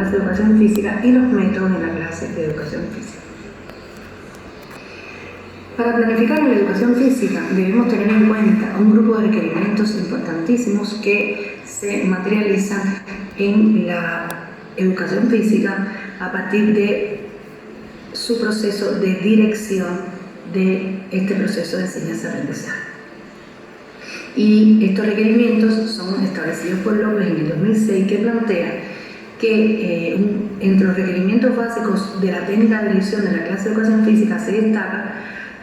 clase de educación física y los métodos en la clase de educación física. Para planificar en la educación física debemos tener en cuenta un grupo de requerimientos importantísimos que se materializan en la educación física a partir de su proceso de dirección de este proceso de enseñanza-aprendizaje. Y estos requerimientos son establecidos por López en el 2006, que plantea que entre los requerimientos básicos de la técnica de dirección de la clase de educación física se destaca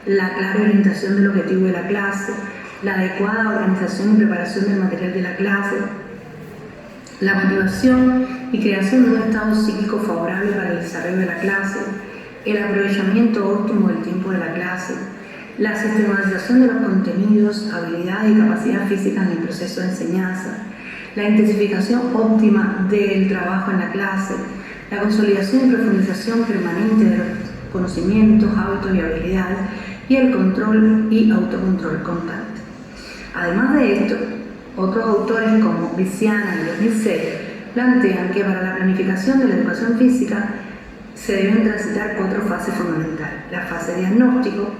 la clara orientación del objetivo de la clase, la adecuada organización y preparación del material de la clase, la motivación y creación de un estado psíquico favorable para el desarrollo de la clase, el aprovechamiento óptimo del tiempo de la clase, la sistematización de los contenidos, habilidades y capacidad física en el proceso de enseñanza, la intensificación óptima del trabajo en la clase, la consolidación y profundización permanente de los conocimientos, hábitos y habilidades, y el control y autocontrol constante. Además de esto, otros autores como Viciana y 2006 plantean que para la planificación de la educación física se deben transitar 4 fases fundamentales: la fase de diagnóstico,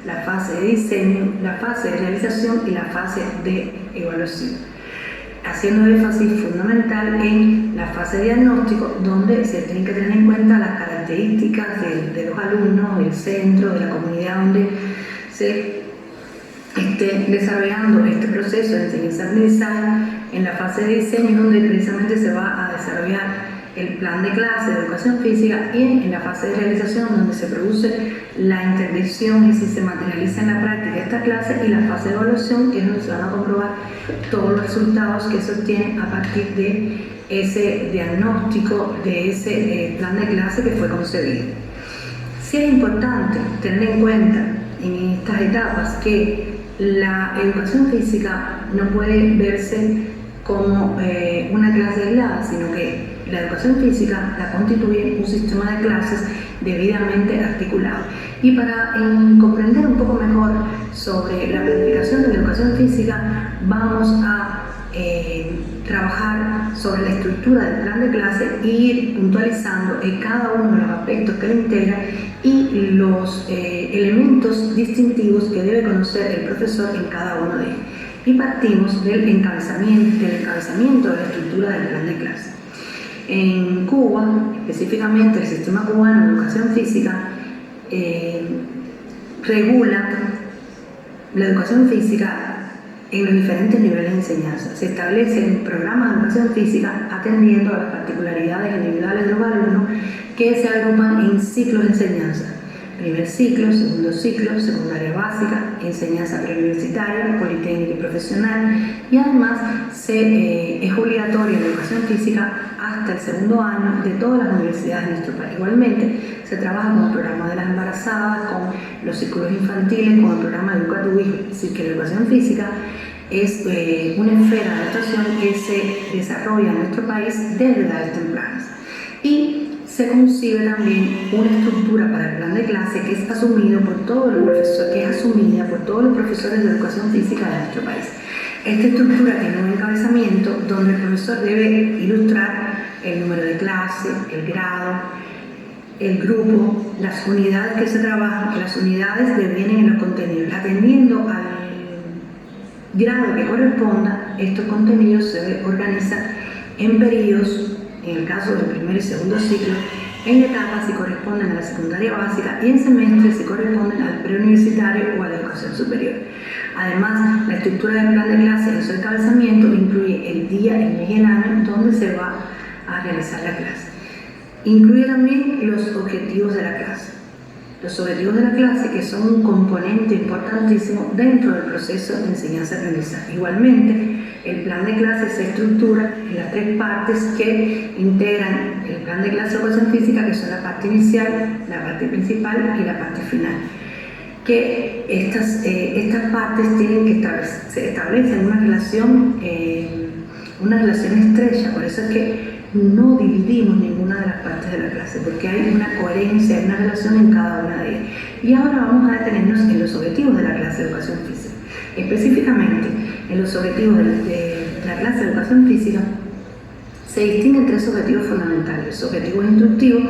la fase de diseño, la fase de realización y la fase de evaluación, haciendo énfasis fundamental en la fase de diagnóstico, donde se tienen que tener en cuenta las características de los alumnos, del centro, de la comunidad donde se esté desarrollando este proceso de enseñanza-aprendizaje. En la fase de diseño, donde precisamente se va a desarrollar el plan de clase de educación física, y en la fase de realización, donde se produce la intervención y si se materializa en la práctica esta clase, y la fase de evaluación, que es donde se van a comprobar todos los resultados que se obtienen a partir de ese diagnóstico, de ese plan de clase que fue concebido. Sí es importante tener en cuenta en estas etapas que la educación física no puede verse como una clase aislada, sino que la educación física la constituye un sistema de clases debidamente articulado. Y para comprender un poco mejor sobre la planificación de la educación física, vamos a trabajar sobre la estructura del plan de clase e ir puntualizando en cada uno de los aspectos que lo integran y los elementos distintivos que debe conocer el profesor en cada uno de ellos. Y partimos del encabezamiento de la estructura del plan de clase. En Cuba, específicamente el sistema cubano de educación física, regula la educación física en los diferentes niveles de enseñanza. Se establecen programas de educación física atendiendo a las particularidades individuales de los alumnos, que se agrupan en ciclos de enseñanza: primer ciclo, segundo ciclo, secundaria básica, enseñanza preuniversitaria, politécnica y profesional, y además es obligatoria la educación física hasta el segundo año de todas las universidades de nuestro país. Igualmente se trabaja con el programa de las embarazadas, con los ciclos infantiles, con el programa Educa tu Hijo. Es decir, que la educación física es una esfera de actuación que se desarrolla en nuestro país desde edades tempranas. Y se concibe también una estructura para el plan de clase que es asumida por todos los profesores de educación física de nuestro país. Esta estructura tiene un encabezamiento donde el profesor debe ilustrar el número de clase, el grado, el grupo, las unidades que se trabajan. Las unidades devienen en los contenidos. Atendiendo al grado que corresponda, estos contenidos se organizan en periodos, en el caso del primer y segundo ciclo, en etapas si corresponden a la secundaria básica, y en semestres si corresponden al preuniversitario o a la educación superior. Además, la estructura del plan de clase en su encabezamiento incluye el día, el mes y el año donde se va a realizar la clase. Incluye también los objetivos de la clase. Los objetivos de la clase, que son un componente importantísimo dentro del proceso de enseñanza-aprendizaje. Igualmente, el plan de clase se estructura en las 3 partes que integran el plan de clase de educación física, que son la parte inicial, la parte principal y la parte final. Que estas partes se establecen una relación estrecha. Por eso es que no dividimos ninguna de las partes de la clase, porque hay una coherencia, hay una relación en cada una de ellas. Y ahora vamos a detenernos en los objetivos de la clase de educación física. Específicamente, en los objetivos de la clase de educación física se distinguen tres objetivos fundamentales: los objetivos instructivos,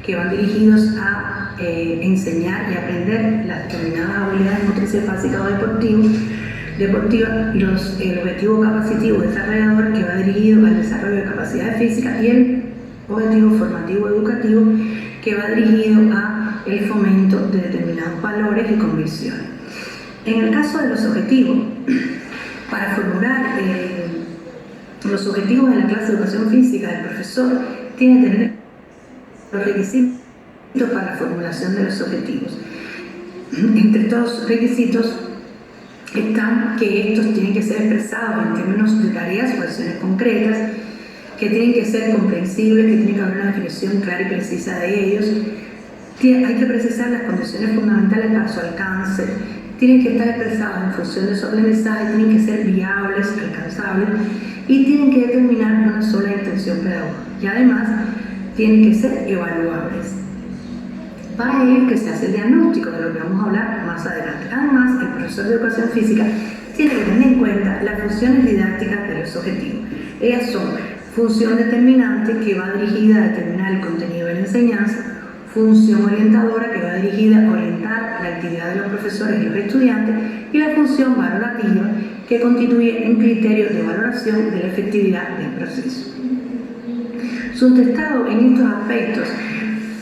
que van dirigidos a enseñar y aprender las determinadas habilidades motrices básicas o deportivas, el objetivo capacitivo desarrollador, que va dirigido al desarrollo de capacidades físicas, y el objetivo formativo educativo, que va dirigido a el fomento de determinados valores y convicciones. En el caso de los objetivos, para formular los objetivos de la clase de educación física, el profesor tiene que tener los requisitos para la formulación de los objetivos. Entre estos requisitos están que estos tienen que ser expresados en términos de tareas o acciones concretas, que tienen que ser comprensibles, que tiene que haber una definición clara y precisa de ellos. Hay que precisar las condiciones fundamentales para su alcance, tienen que estar expresados en función de su aprendizaje, tienen que ser viables, alcanzables, y tienen que determinar una sola intención pedagógica, y además tienen que ser evaluables. Para ello que se hace el diagnóstico, de lo que vamos a hablar más adelante. Además, el profesor de educación física tiene que tener en cuenta las funciones didácticas de los objetivos. Ellas son: función determinante, que va dirigida a determinar el contenido de la enseñanza; función orientadora, que va dirigida a orientar la actividad de los profesores y los estudiantes; y la función valorativa, que constituye un criterio de valoración de la efectividad del proceso. Sustentado en estos aspectos,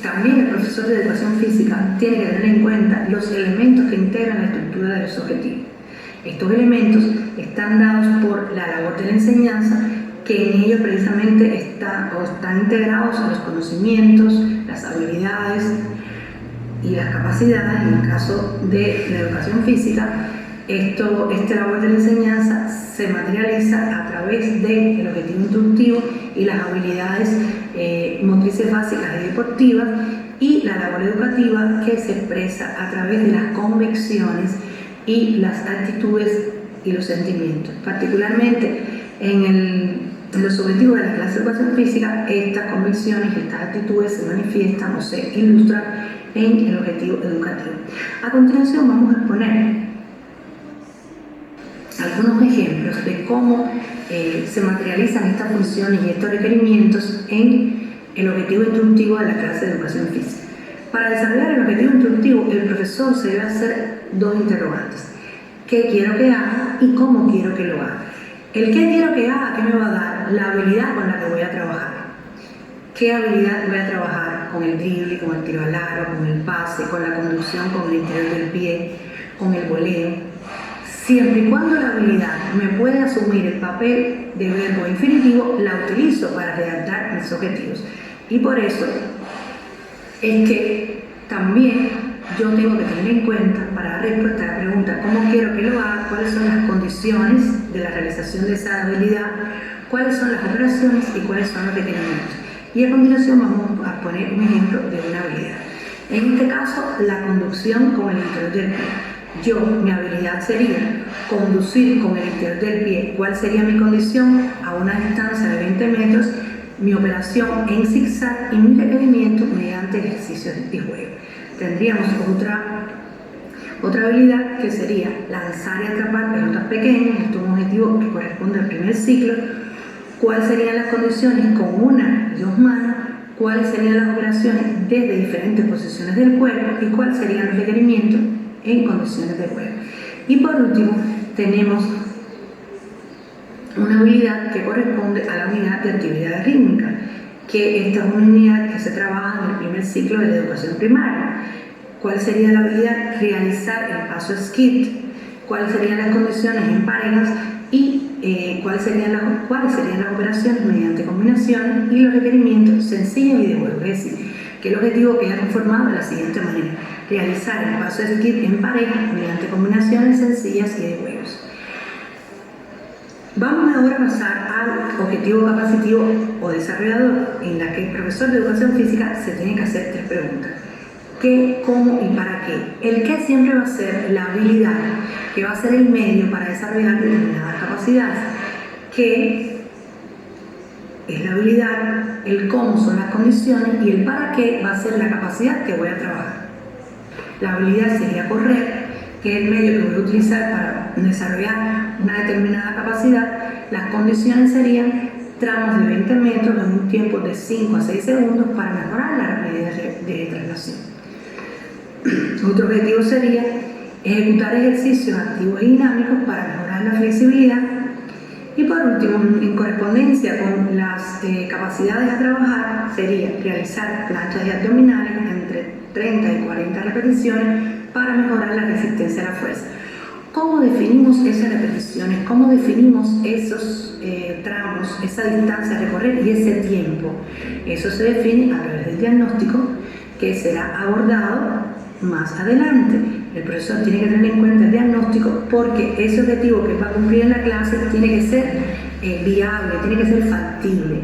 también el profesor de educación física tiene que tener en cuenta los elementos que integran la estructura de los objetivos. Estos elementos están dados por la labor de la enseñanza, que en ellos precisamente están integrados los conocimientos, las habilidades y las capacidades. En el caso de la educación física, esta labor de la enseñanza se materializa a través del objetivo instructivo y las habilidades motrices básicas y deportivas, y la labor educativa, que se expresa a través de las convicciones y las actitudes y los sentimientos. Particularmente en los objetivos de la clase de educación física, estas convicciones y estas actitudes se manifiestan o se ilustran en el objetivo educativo. A continuación vamos a exponer algunos ejemplos de cómo se materializan estas funciones y estos requerimientos en el objetivo instructivo de la clase de educación física. Para desarrollar el objetivo instructivo, el profesor se debe hacer dos interrogantes: ¿qué quiero que haga y cómo quiero que lo haga? El qué quiero que haga, ¿qué me va a dar? La habilidad con la que voy a trabajar. ¿Qué habilidad voy a trabajar? Con el drible, con el tiro al aro, con el pase, con la conducción, con el interior del pie, con el voleo. Siempre y cuando la habilidad me puede asumir el papel de verbo infinitivo, la utilizo para redactar mis objetivos. Y por eso es que también yo tengo que tener en cuenta, para dar respuesta a la pregunta ¿cómo quiero que lo haga?, cuáles son las condiciones de la realización de esa habilidad, cuáles son las operaciones y cuáles son los requerimientos. Y a continuación vamos a poner un ejemplo de una habilidad. En este caso, la conducción con el interior del pie. Mi habilidad sería conducir con el interior del pie. ¿Cuál sería mi condición? A una distancia de 20 metros, mi operación en zigzag y mi requerimiento mediante ejercicios de juego. Tendríamos otra habilidad, que sería lanzar y atrapar pelotas pequeñas. Esto es un objetivo que corresponde al primer ciclo. ¿Cuáles serían las condiciones con una y dos manos? ¿Cuáles serían las operaciones desde diferentes posiciones del cuerpo? ¿Y cuáles serían los requerimientos en condiciones de juego? Y por último, tenemos una habilidad que corresponde a la unidad de actividad rítmica, que esta es una unidad que se trabaja en el primer ciclo de la educación primaria. ¿Cuál sería la habilidad? Realizar el paso skip. ¿Cuáles serían las condiciones en parejas? Y cuáles serían las operaciones mediante combinaciones, y los requerimientos sencillos y de juego. Es decir, que el objetivo queda conformado de la siguiente manera: realizar el paso skip en pareja mediante combinaciones sencillas y de juegos. Vamos ahora a pasar al objetivo capacitivo o desarrollador, en la que el profesor de educación física se tiene que hacer tres preguntas: ¿qué, cómo y para qué? El qué siempre va a ser la habilidad, que va a ser el medio para desarrollar determinadas capacidades. ¿Qué es la habilidad? El cómo son las condiciones, y el para qué va a ser la capacidad que voy a trabajar. La habilidad sería correr, que es el medio que voy a utilizar para desarrollar una determinada capacidad. Las condiciones serían tramos de 20 metros en un tiempo de 5 a 6 segundos para mejorar la rapidez de traslación. Otro objetivo sería ejecutar ejercicios activos y dinámicos para mejorar la flexibilidad. Y por último, en correspondencia con las capacidades a trabajar, sería realizar planchas y abdominales entre 30 y 40 repeticiones para mejorar la resistencia a la fuerza. ¿Cómo definimos esas repeticiones? ¿Cómo definimos esos tramos, esa distancia a recorrer y ese tiempo? Eso se define a través del diagnóstico que será abordado más adelante. El profesor tiene que tener en cuenta el diagnóstico porque ese objetivo que va a cumplir en la clase tiene que ser viable, tiene que ser factible.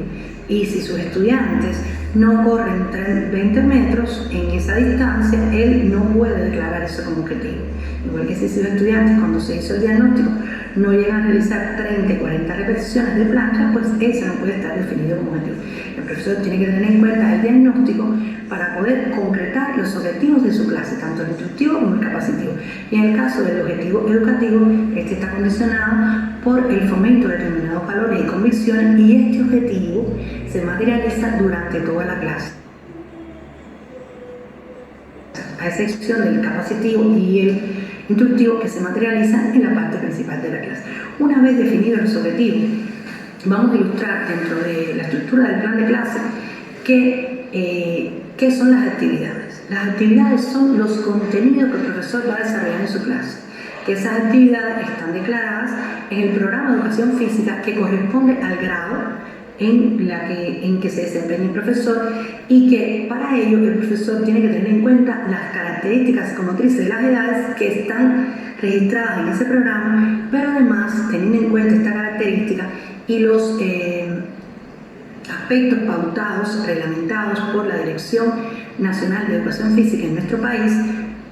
Y si sus estudiantes no corren 20 metros en esa distancia, él no puede declarar eso como objetivo. Igual que si sus estudiantes, cuando se hizo el diagnóstico, no llegan a realizar 30 y 40 repeticiones de plancha, pues eso no puede estar definido como objetivo. El profesor tiene que tener en cuenta el diagnóstico para poder concretar los objetivos de su clase, tanto el instructivo como el capacitivo. Y en el caso del objetivo educativo, este está condicionado por el fomento de determinados valores y convicciones, y este objetivo se materializa durante toda la clase, a excepción del capacitivo y el instructivo que se materializan en la parte principal de la clase. Una vez definidos los objetivos, vamos a ilustrar dentro de la estructura del plan de clase qué son las actividades. Las actividades son los contenidos que el profesor va a desarrollar en su clase, que esas actividades están declaradas en el programa de educación física que corresponde al grado en que se desempeña el profesor, y que para ello el profesor tiene que tener en cuenta las características psicomotrices de las edades que están registradas en ese programa, pero además teniendo en cuenta esta característica y los aspectos pautados, reglamentados por la Dirección Nacional de Educación Física en nuestro país,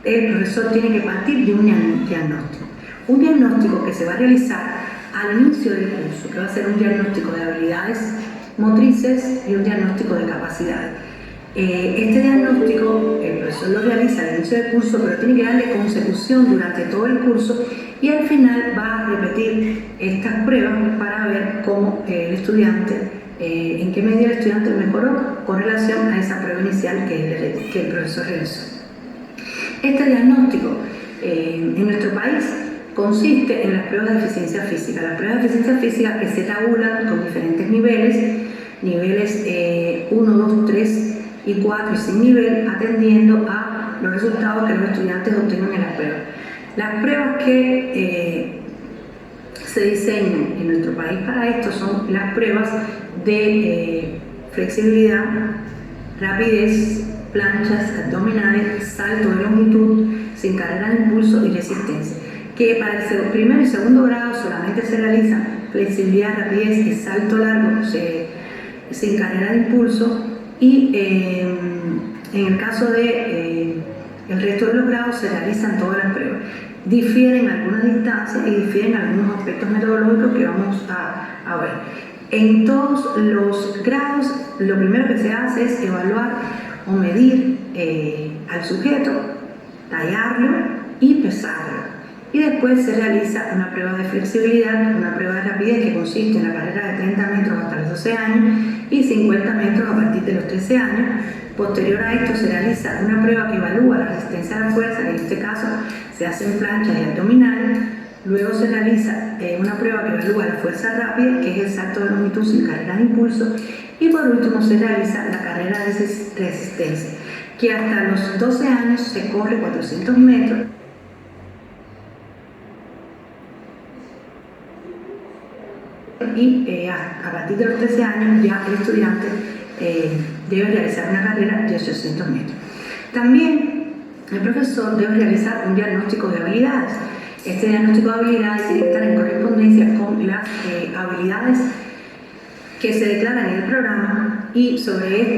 el profesor tiene que partir de un diagnóstico. Un diagnóstico que se va a realizar al inicio del curso, que va a ser un diagnóstico de habilidades motrices y un diagnóstico de capacidades. Este diagnóstico el profesor lo realiza al inicio del curso, pero tiene que darle consecución durante todo el curso, y al final va a repetir estas pruebas para ver cómo el estudiante, en qué medida el estudiante mejoró con relación a esa prueba inicial que el profesor realizó. Este diagnóstico en nuestro país consiste en las pruebas de eficiencia física. Las pruebas de eficiencia física que se tabulan con diferentes niveles 1, 2, 3 y 4 y sin nivel, atendiendo a los resultados que los estudiantes obtengan en las pruebas. Las pruebas que se diseñan en nuestro país para esto son las pruebas de flexibilidad, rapidez, planchas abdominales, salto de longitud, sin carrera de impulso y resistencia, que para el primero y segundo grado solamente se realizan flexibilidad, rapidez y salto largo sin carrera de impulso, y en el caso de el resto de los grados se realizan todas las pruebas. Difieren algunas distancias y difieren algunos aspectos metodológicos que vamos a ver. En todos los grados lo primero que se hace es evaluar o medir al sujeto, tallarlo y pesarlo. Y después se realiza una prueba de flexibilidad, una prueba de rapidez que consiste en la carrera de 30 metros hasta los 12 años y 50 metros a partir de los 13 años. Posterior a esto se realiza una prueba que evalúa la resistencia a la fuerza, que en este caso se hace en planchas y abdominales. Luego se realiza una prueba que evalúa la fuerza rápida, que es el salto de longitud sin carrera de impulso. Y por último se realiza la carrera de resistencia, que hasta los 12 años se corre 400 metros. Y a partir de los 13 años ya el estudiante debe realizar una carrera de 800 metros. También el profesor debe realizar un diagnóstico de habilidades. Este diagnóstico de habilidades tiene que estar en correspondencia con las habilidades que se declaran en el programa, y sobre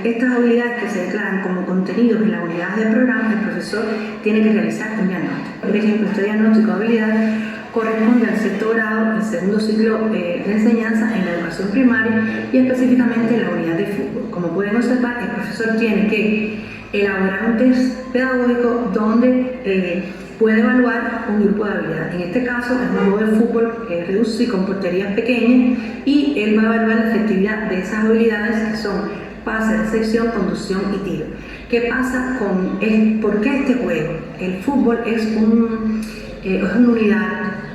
estas habilidades que se declaran como contenidos en las unidades del programa, el profesor tiene que realizar un diagnóstico. Por ejemplo, este diagnóstico de habilidades corresponde al sexto grado, el segundo ciclo de enseñanza en la educación primaria y específicamente en la unidad de fútbol. Como pueden observar, el profesor tiene que elaborar un test pedagógico donde puede evaluar un grupo de habilidades. En este caso es un juego de fútbol reducido con porterías pequeñas y él va a evaluar la efectividad de esas habilidades que son pase, recepción, conducción y tiro. ¿Qué pasa con por qué este juego? El fútbol es una unidad,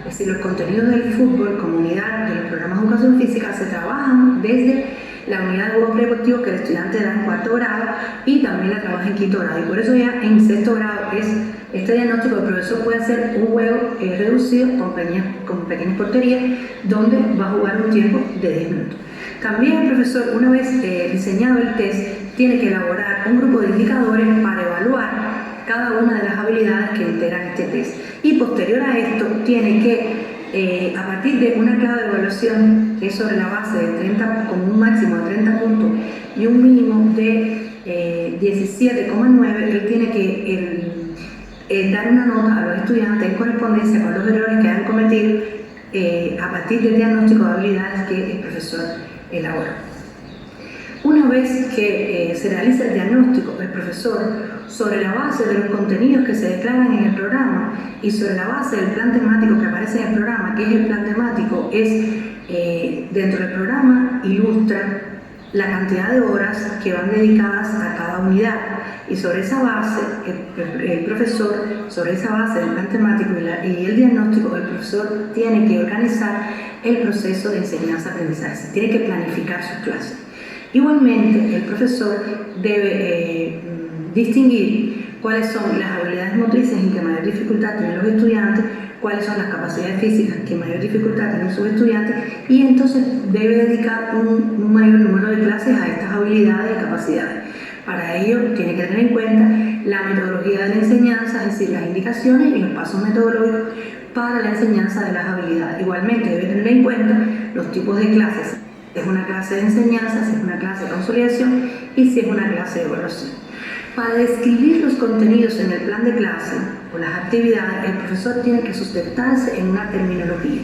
es decir, los contenidos del fútbol como unidad de los programas de educación física se trabajan desde la unidad de juegos predeportivos que el estudiante da en cuarto grado y también la trabaja en quinto grado, y por eso ya en sexto grado es este diagnóstico. El profesor puede hacer un juego reducido con pequeñas porterías donde va a jugar un tiempo de 10 minutos. También el profesor, una vez diseñado el test, tiene que elaborar un grupo de indicadores para evaluar cada una de las habilidades que integran este test, y posterior a esto tiene que, a partir de una clave de evaluación que es sobre la base de 30, con un máximo de 30 puntos y un mínimo de 17,9, él tiene que dar una nota a los estudiantes en correspondencia con los errores que han cometido a partir del diagnóstico de habilidades que el profesor elabora. Una vez que se realiza el diagnóstico, el profesor, sobre la base de los contenidos que se declaran en el programa y sobre la base del plan temático que aparece en el programa, que es el plan temático, dentro del programa ilustra la cantidad de horas que van dedicadas a cada unidad, y sobre esa base, el profesor, sobre esa base del plan temático y el diagnóstico, el profesor tiene que organizar el proceso de enseñanza-aprendizaje, tiene que planificar sus clases. Igualmente, el profesor debe distinguir cuáles son las habilidades motrices en que mayor dificultad tienen los estudiantes, cuáles son las capacidades físicas que mayor dificultad tienen sus estudiantes, y entonces debe dedicar un mayor número de clases a estas habilidades y capacidades. Para ello tiene que tener en cuenta la metodología de la enseñanza, es decir, las indicaciones y los pasos metodológicos para la enseñanza de las habilidades. Igualmente debe tener en cuenta los tipos de clases, si es una clase de enseñanza, si es una clase de consolidación y si es una clase de evaluación. Para describir los contenidos en el plan de clase o las actividades, el profesor tiene que sustentarse en una terminología.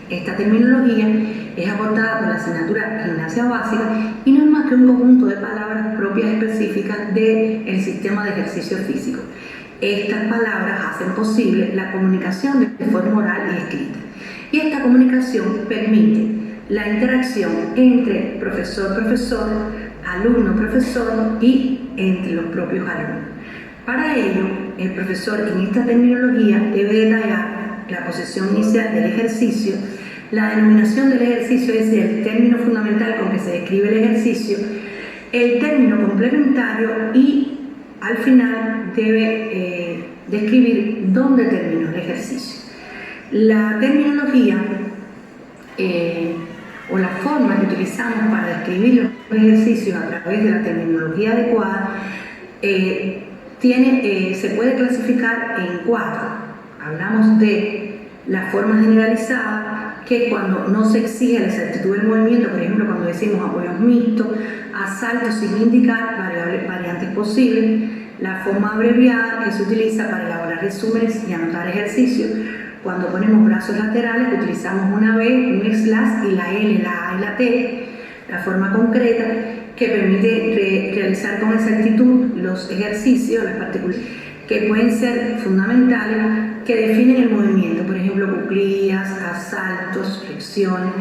Esta terminología es aportada por la asignatura Gimnasia Básica y no es más que un conjunto de palabras propias específicas del sistema de ejercicio físico. Estas palabras hacen posible la comunicación de forma oral y escrita. Y esta comunicación permite la interacción entre profesor-profesor, alumno-profesor y entre los propios alumnos. Para ello, el profesor en esta terminología debe detallar la posición inicial del ejercicio, la denominación del ejercicio, es decir, el término fundamental con que se describe el ejercicio, el término complementario y al final debe describir dónde terminó el ejercicio. La terminología o la forma que utilizamos para describir los ejercicios a través de la terminología adecuada se puede clasificar en 4. Hablamos de la forma generalizada, que es cuando no se exige la exactitud del movimiento, por ejemplo cuando decimos apoyos mixtos, asaltos sin indicar variantes posibles. La forma abreviada, que se utiliza para elaborar resúmenes y anotar ejercicios. Cuando ponemos brazos laterales utilizamos una B, un slash y la L, la A y la T. La forma concreta, que permite realizar con exactitud los ejercicios, las particularidades que pueden ser fundamentales, que definen el movimiento, por ejemplo cuclillas, asaltos, flexiones,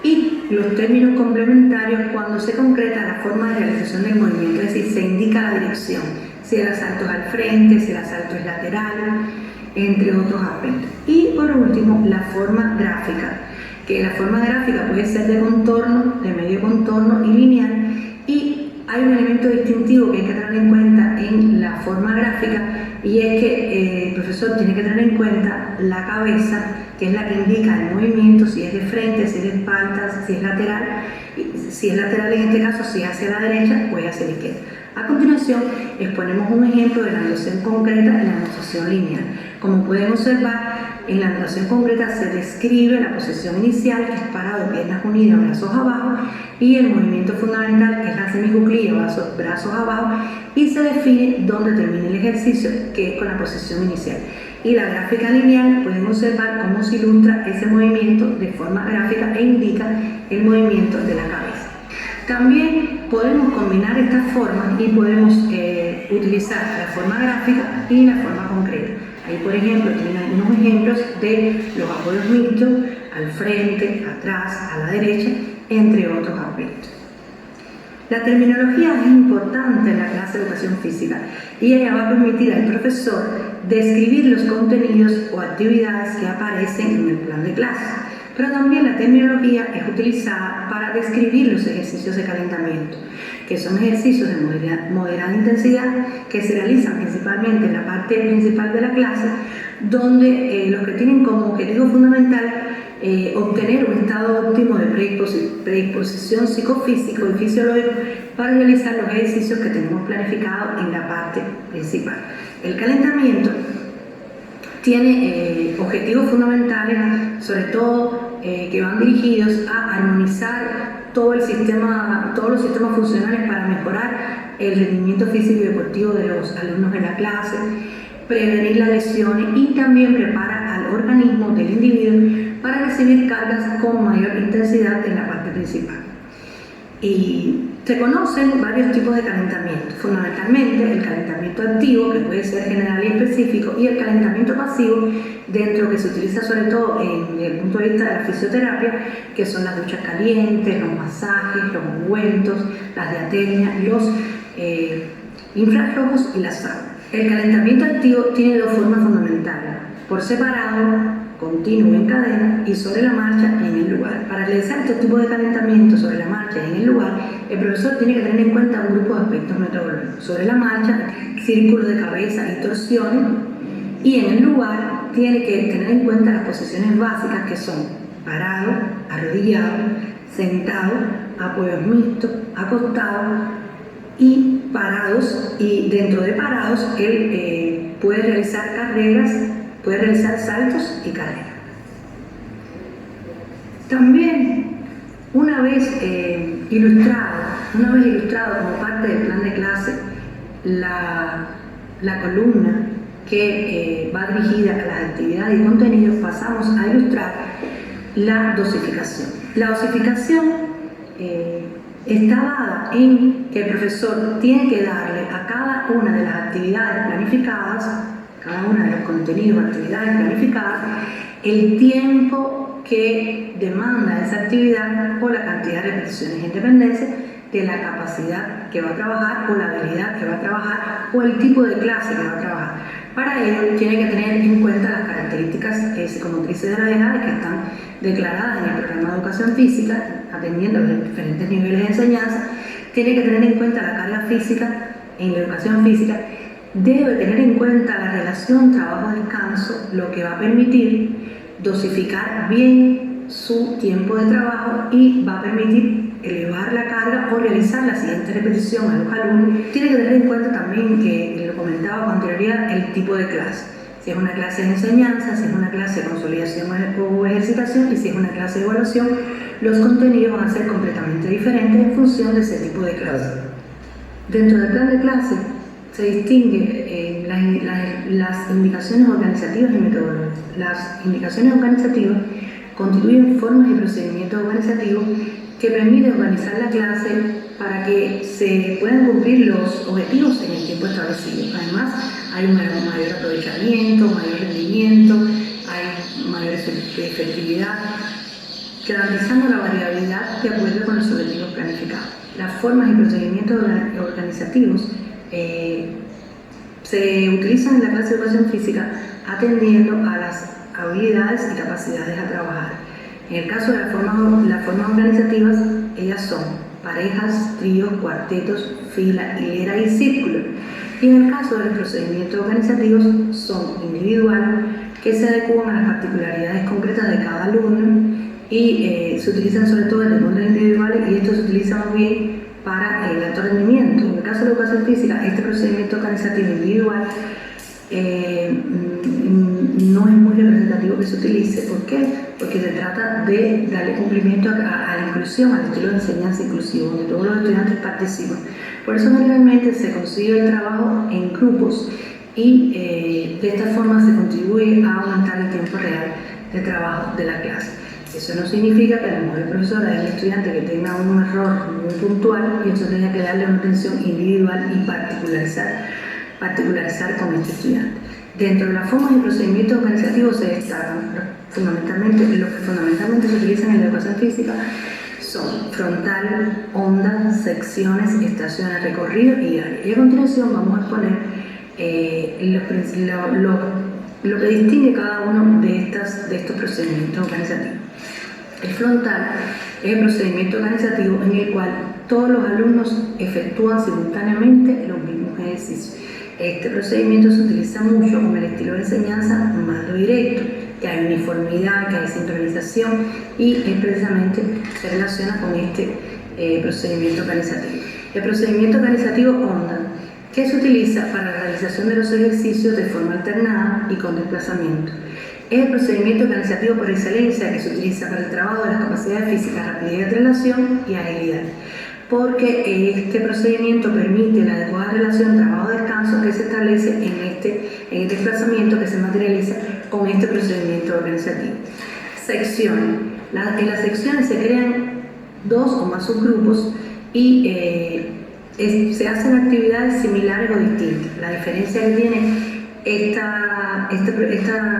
y los términos complementarios cuando se concreta la forma de realización del movimiento, es decir, se indica la dirección, si el asalto es al frente, si el asalto es lateral, entre otros aspectos. Y por último, la forma gráfica, que la forma gráfica puede ser de contorno, de medio contorno y lineal, y hay un elemento distintivo que hay que tener en cuenta en la forma gráfica, y es que el profesor tiene que tener en cuenta la cabeza, que es la que indica el movimiento, si es de frente, si es de espaldas, si es lateral en este caso, si es hacia la derecha o es hacia la izquierda. A continuación, exponemos un ejemplo de la notación concreta en la notación lineal. Como pueden observar, en la notación concreta se describe la posición inicial, que es parado, piernas unidas, brazos abajo, y el movimiento fundamental, que es la semicuclilla, brazos abajo, y se define dónde termina el ejercicio, que es con la posición inicial. Y la gráfica lineal, pueden observar cómo se ilustra ese movimiento de forma gráfica e indica el movimiento de la cabeza. También podemos combinar estas formas y podemos utilizar la forma gráfica y la forma concreta. Ahí, por ejemplo, tienen algunos ejemplos de los apoyos mixtos al frente, atrás, a la derecha, entre otros aspectos. La terminología es importante en la clase de educación física y ella va a permitir al profesor describir los contenidos o actividades que aparecen en el plan de clase. Pero también la terminología es utilizada para describir los ejercicios de calentamiento, que son ejercicios de moderada intensidad que se realizan principalmente en la parte principal de la clase, donde los que tienen como objetivo fundamental obtener un estado óptimo de predisposición psicofísico y fisiológico para realizar los ejercicios que tenemos planificados en la parte principal. El calentamiento tiene objetivos fundamentales, sobre todo que van dirigidos a armonizar todos los sistemas funcionales para mejorar el rendimiento físico y deportivo de los alumnos en la clase, prevenir las lesiones y también prepara al organismo del individuo para recibir cargas con mayor intensidad en la parte principal. Y se conocen varios tipos de calentamiento, fundamentalmente el calentamiento activo, que puede ser general y específico, y el calentamiento pasivo, dentro que se utiliza sobre todo desde el punto de vista de la fisioterapia, que son las duchas calientes, los masajes, los ungüentos, las diatemias, los infrarrojos y la sauna. El calentamiento activo tiene dos formas fundamentales: por separado, continuo en cadena, y sobre la marcha y en el lugar. Para realizar este tipo de calentamiento sobre la marcha y en el lugar, el profesor tiene que tener en cuenta un grupo de aspectos metodológicos. Sobre la marcha, círculos de cabeza y torsiones, y en el lugar tiene que tener en cuenta las posiciones básicas, que son parado, arrodillado, sentado, apoyos mixtos, acostado y parados. Y dentro de parados él puede realizar carreras, puede realizar saltos y carreras. También, una vez ilustrado como parte del plan de clase la columna que va dirigida a las actividades y contenidos, pasamos a ilustrar la dosificación. La dosificación está dada en que el profesor tiene que darle a cada una de las actividades planificadas, cada uno de los contenidos, actividades planificadas, el tiempo que demanda esa actividad o la cantidad de repeticiones en dependencia de la capacidad que va a trabajar o la habilidad que va a trabajar o el tipo de clase que va a trabajar. Para ello tiene que tener en cuenta las características psicomotrices de las edades que están declaradas en el programa de educación física, atendiendo a los diferentes niveles de enseñanza. Tiene que tener en cuenta la carga física en la educación física. Debe tener en cuenta la relación trabajo-descanso, lo que va a permitir dosificar bien su tiempo de trabajo y va a permitir elevar la carga o realizar la siguiente repetición a los alumnos. Tiene que tener en cuenta también, que lo comentaba con anterioridad, el tipo de clase. Si es una clase de enseñanza, si es una clase de consolidación o ejercitación, y si es una clase de evaluación, los contenidos van a ser completamente diferentes en función de ese tipo de clase. Dentro del plan de clase se distingue las indicaciones organizativas y metodológicas. Las indicaciones organizativas constituyen formas y procedimientos organizativos que permiten organizar la clase para que se puedan cumplir los objetivos en el tiempo establecido. Además, hay un mayor aprovechamiento, mayor rendimiento, hay mayor efectividad, garantizando la variabilidad de acuerdo con los objetivos planificados. Las formas y procedimientos organizativos se utilizan en la clase de educación física atendiendo a las habilidades y capacidades a trabajar. En el caso de las formas organizativas, ellas son parejas, tríos, cuartetos, fila, hilera y círculo. Y en el caso de los procedimientos organizativos, son individuales, que se adecuan a las particularidades concretas de cada alumno y se utilizan sobre todo en el mundo individual, y esto se utiliza más bien para el alto rendimiento. En el caso de la educación física, este procedimiento organizativo individual no es muy representativo que se utilice. ¿Por qué? Porque se trata de darle cumplimiento a la inclusión, al estilo de enseñanza inclusivo, donde todos los estudiantes participan. Por eso generalmente se consigue el trabajo en grupos y de esta forma se contribuye a aumentar el tiempo real de trabajo de la clase. Eso no significa que a lo mejor el profesor haya un estudiante que tenga un error muy puntual y eso tenga que darle una atención individual y particularizar con este estudiante. Dentro de las formas y procedimientos organizativos se destacan lo que fundamentalmente se utilizan en la educación física son frontal, onda, secciones, estaciones, recorrido y área. Y a continuación vamos a exponer lo que distingue cada uno de estos procedimientos organizativos. El frontal es el procedimiento organizativo en el cual todos los alumnos efectúan simultáneamente los mismos ejercicios. Este procedimiento se utiliza mucho con el estilo de enseñanza mando directo, que hay uniformidad, que hay sincronización y precisamente se relaciona con este procedimiento organizativo. El procedimiento organizativo onda, que se utiliza para la realización de los ejercicios de forma alternada y con desplazamiento. Es el procedimiento organizativo por excelencia que se utiliza para el trabajo de las capacidades físicas, rapidez de relación y agilidad, porque este procedimiento permite la adecuada relación trabajo-descanso que se establece en el desplazamiento que se materializa con este procedimiento organizativo. Secciones. En las secciones se crean 2 o más subgrupos y se hacen actividades similares o distintas. La diferencia que tiene este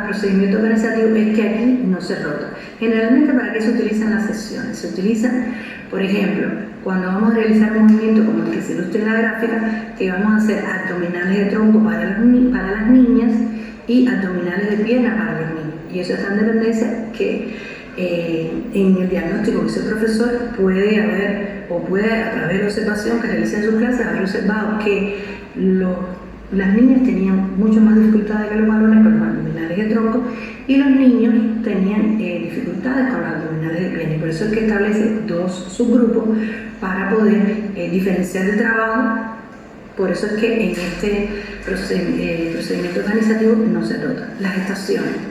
procedimiento organizativo es que aquí no se rota. Generalmente, ¿para qué se utilizan las secciones? Se utilizan, por ejemplo, cuando vamos a realizar un movimiento como el que se ilustra en la gráfica, que vamos a hacer abdominales de tronco para las niñas y abdominales de pierna para los niños. Y eso está en dependencia que en el diagnóstico que hizo el profesor puede a través de la observación que realiza en sus clases, haber observado que las niñas tenían mucho más dificultades que los varones con los abdominales de tronco y los niños tenían dificultades con los abdominales de pierna. Por eso es que establece 2 subgrupos para poder diferenciar el trabajo. Por eso es que en este procedimiento organizativo no se rota. Las estaciones.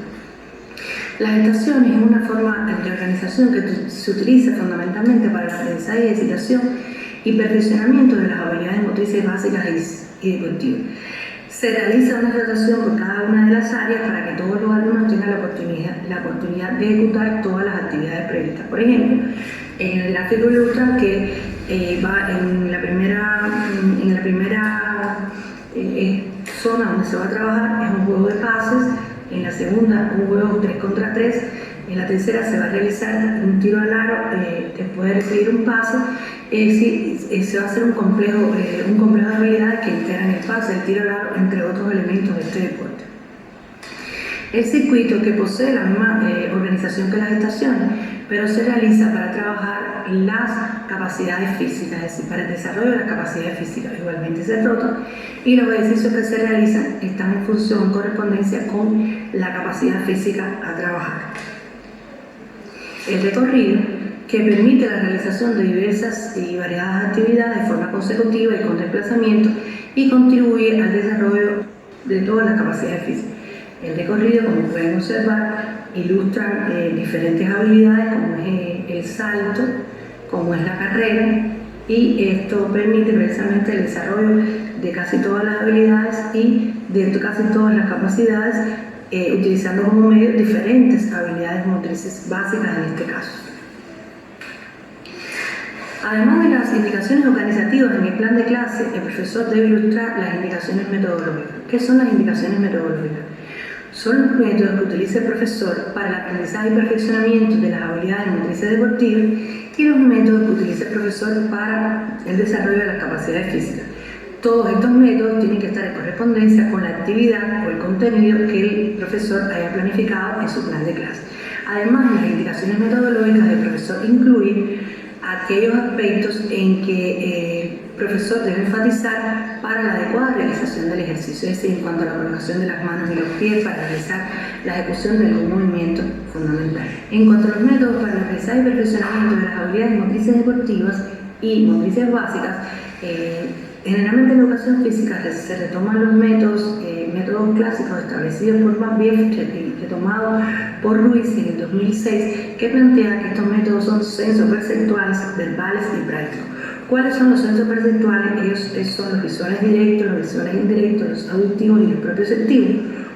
Las estaciones es una forma de organización que se utiliza fundamentalmente para el aprendizaje y excitación y perfeccionamiento de las habilidades motrices básicas y deportivas. Se realiza una rotación por cada una de las áreas para que todos los alumnos tengan la oportunidad de ejecutar todas las actividades previstas. Por ejemplo, en el gráfico ilustra que va en la primera zona donde se va a trabajar es un juego de pases, en la segunda un juego 3 contra 3, en la tercera se va a realizar un tiro al aro después de recibir un pase. Se va a hacer un complejo de habilidades que integran el pase, el tiro al aro, entre otros elementos de este deporte. El circuito, que posee la misma organización que las estaciones, pero se realiza para trabajar las capacidades físicas, es decir, para el desarrollo de las capacidades físicas. Igualmente se rota y los ejercicios que se realizan están en función, en correspondencia con la capacidad física a trabajar. El recorrido, que permite la realización de diversas y variadas actividades de forma consecutiva y con desplazamiento y contribuye al desarrollo de todas las capacidades físicas. El recorrido, como pueden observar, ilustra diferentes habilidades como es el salto, como es la carrera, y esto permite precisamente el desarrollo de casi todas las habilidades y de casi todas las capacidades, utilizando como medio diferentes habilidades motrices básicas en este caso. Además de las indicaciones organizativas en el plan de clase, el profesor debe ilustrar las indicaciones metodológicas. ¿Qué son las indicaciones metodológicas? Son los métodos que utiliza el profesor para el aprendizaje y perfeccionamiento de las habilidades motrices deportivas y los métodos que utiliza el profesor para el desarrollo de las capacidades físicas. Todos estos métodos tienen que estar en correspondencia con la actividad o el contenido que el profesor haya planificado en su plan de clase. Además, las indicaciones metodológicas del profesor incluyen aquellos aspectos en que el profesor debe enfatizar para la adecuada realización del ejercicio, es decir, en cuanto a la colocación de las manos y los pies para realizar la ejecución de algún movimiento fundamental. En cuanto a los métodos para el aprendizaje y perfeccionamiento de las habilidades motrices deportivas y motrices básicas, generalmente en educación física se retoman los métodos clásicos establecidos por Van Bief y retomados por Ruiz en el 2006, que plantea que estos métodos son sensoperceptuales, verbales y prácticos. ¿Cuáles son los sensoperceptuales? Ellos son los visuales directos, los visuales indirectos, los auditivos y los propioceptivos.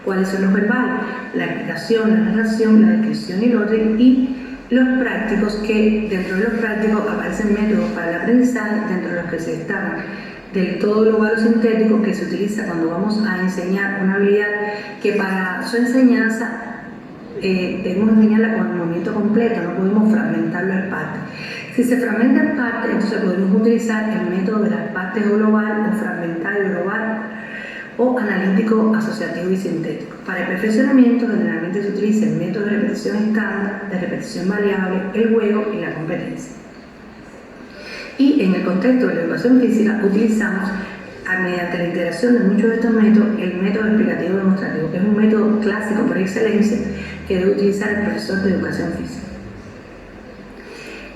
¿Cuáles son los verbales? La explicación, la narración, la descripción y el orden. Y los prácticos, que dentro de los prácticos aparecen métodos para el aprendizaje, dentro de los que se destacan del todo global o sintético, que se utiliza cuando vamos a enseñar una habilidad que para su enseñanza debemos enseñarla con el movimiento completo, no podemos fragmentarlo en partes. Si se fragmenta en partes, entonces podemos utilizar el método de las partes global o fragmentario global o analítico, asociativo y sintético. Para el perfeccionamiento generalmente se utiliza el método de repetición estándar, de repetición variable, el juego y la competencia. Y en el contexto de la educación física utilizamos, mediante la integración de muchos de estos métodos, el método explicativo demostrativo, que es un método clásico por excelencia que debe utilizar el profesor de educación física.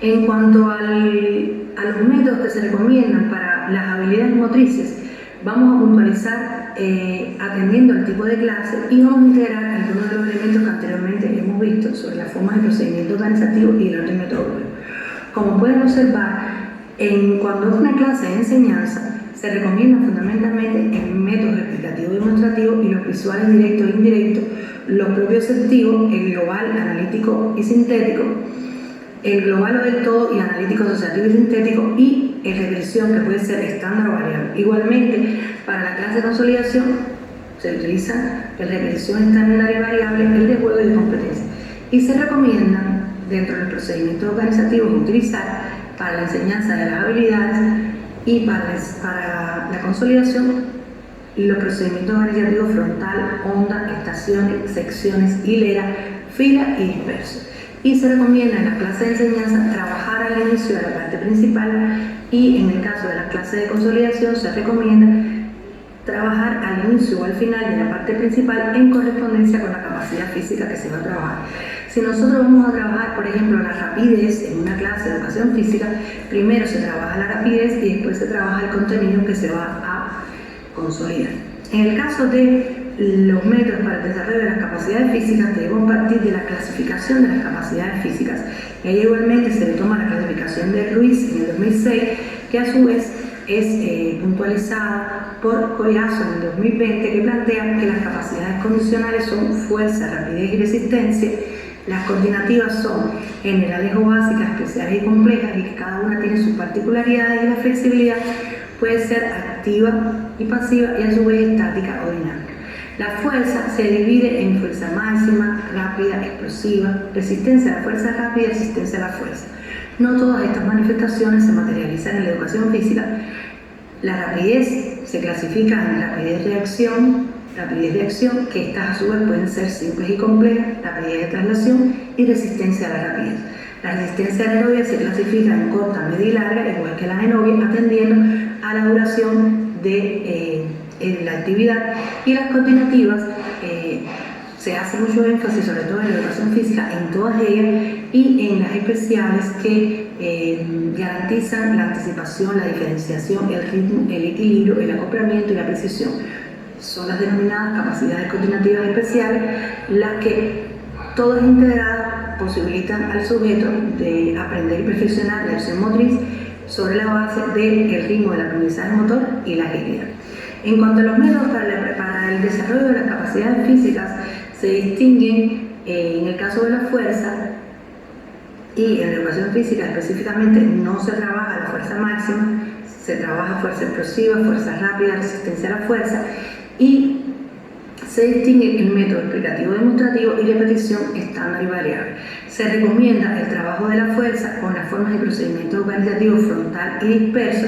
En cuanto a los métodos que se recomiendan para las habilidades motrices, vamos a puntualizar atendiendo al tipo de clase y vamos a integrar algunos de los elementos que anteriormente hemos visto sobre las formas de procedimiento organizativo y el orden metodológico. Como pueden observar, cuando es una clase de enseñanza, se recomiendan fundamentalmente el método explicativo demostrativo y los visuales directos e indirectos, los propioceptivos, el global, analítico y sintético, el global o del todo y analítico, asociativo y sintético, y el regresión, que puede ser estándar o variable. Igualmente, para la clase de consolidación se utiliza el regresión estándar y variable, el de juego y de competencia. Y se recomiendan, dentro del procedimiento organizativo, utilizar para la enseñanza de las habilidades y para la consolidación los procedimientos organizativos frontal, onda, estaciones, secciones, hilera, fila y disperso. Y se recomienda en las clases de enseñanza trabajar al inicio de la parte principal, y en el caso de las clases de consolidación se recomienda trabajar al inicio o al final de la parte principal en correspondencia con la capacidad física que se va a trabajar. Si nosotros vamos a trabajar, por ejemplo, la rapidez en una clase de educación física, primero se trabaja la rapidez y después se trabaja el contenido que se va a consolidar. En el caso de los métodos para el desarrollo de las capacidades físicas, debemos partir de la clasificación de las capacidades físicas. Y ahí igualmente se le toma la clasificación de Ruiz en el 2006, que a su vez es puntualizada por Collazo en el 2020, que plantea que las capacidades condicionales son fuerza, rapidez y resistencia. Las coordinativas son generales o básicas, especiales y complejas, y que cada una tiene sus particularidades, y la flexibilidad puede ser activa y pasiva, y a su vez estática o dinámica. La fuerza se divide en fuerza máxima, rápida, explosiva, resistencia a la fuerza rápida y resistencia a la fuerza. No todas estas manifestaciones se materializan en la educación física. La rapidez se clasifica en rapidez de acción, que estas a su vez pueden ser simples y complejas, rapidez de traslación y resistencia a la rapidez. La resistencia anaerobia se clasifica en corta, media y larga, igual que la anaerobia, atendiendo a la duración de la actividad, y las coordinativas se hace mucho énfasis, sobre todo en la educación física, en todas ellas, y en las especiales que garantizan la anticipación, la diferenciación, el ritmo, el equilibrio, el acoplamiento y la precisión. Son las denominadas capacidades coordinativas especiales, las que todas integradas posibilitan al sujeto de aprender y perfeccionar la acción motriz sobre la base del ritmo del aprendizaje motor y la agilidad. En cuanto a los métodos para el desarrollo de las capacidades físicas, se distinguen en el caso de la fuerza, y en la educación física específicamente no se trabaja la fuerza máxima, se trabaja fuerza explosiva, fuerza rápida, resistencia a la fuerza, y se distingue el método explicativo demostrativo y repetición estándar y variable. Se recomienda el trabajo de la fuerza con las formas de procedimiento organizativo frontal y disperso,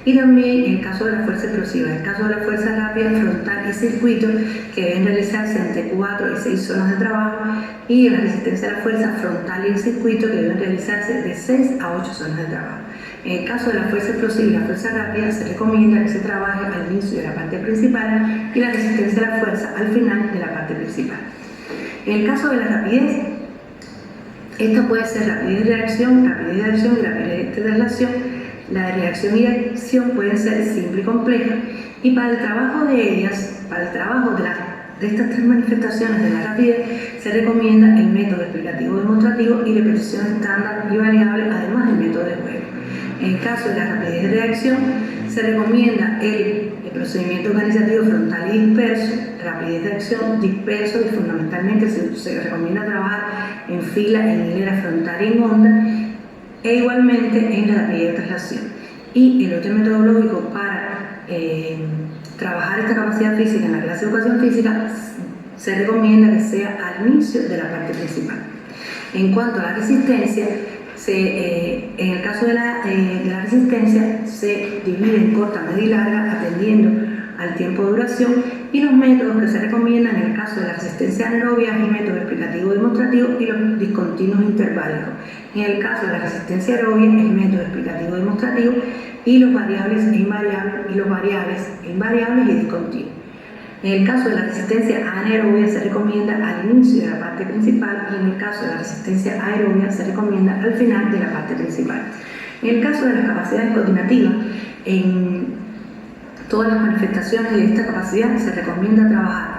y también en el caso de la fuerza explosiva, en el caso de la fuerza rápida, frontal y circuito, que deben realizarse entre 4 y 6 zonas de trabajo, y en la resistencia a la fuerza frontal y el circuito, que deben realizarse de 6 a 8 zonas de trabajo. En el caso de la fuerza explosiva y la fuerza rápida, se recomienda que se trabaje al inicio de la parte principal y la resistencia a la fuerza al final de la parte principal. En el caso de la rapidez, esta puede ser rapidez de reacción y rapidez de traslación. La de reacción y acción pueden ser simple y compleja, y para el trabajo de ellas, para el trabajo de estas tres manifestaciones de la rapidez, se recomienda el método explicativo demostrativo y repetición estándar y variable, además del método de juego. En el caso de la rapidez de reacción, se recomienda el procedimiento organizativo frontal y disperso, rapidez de acción, disperso, y fundamentalmente se recomienda trabajar en fila, en hilera, frontal y en onda, e igualmente en la rapidez de traslación. Y el orden metodológico para trabajar esta capacidad física en la clase de educación física, se recomienda que sea al inicio de la parte principal. En cuanto a la resistencia, en el caso de la resistencia se divide en corta, media y larga, atendiendo al tiempo de duración, y los métodos que se recomiendan en el caso de la resistencia anaerobia es el método explicativo demostrativo y los discontinuos interválicos. En el caso de la resistencia aerobia, el método explicativo demostrativo y los variables e invariables y discontinuos. En el caso de la resistencia anaerobia se recomienda al inicio de la parte principal, y en el caso de la resistencia aerobia se recomienda al final de la parte principal. En el caso de las capacidades coordinativas, en todas las manifestaciones de esta capacidad se recomienda trabajar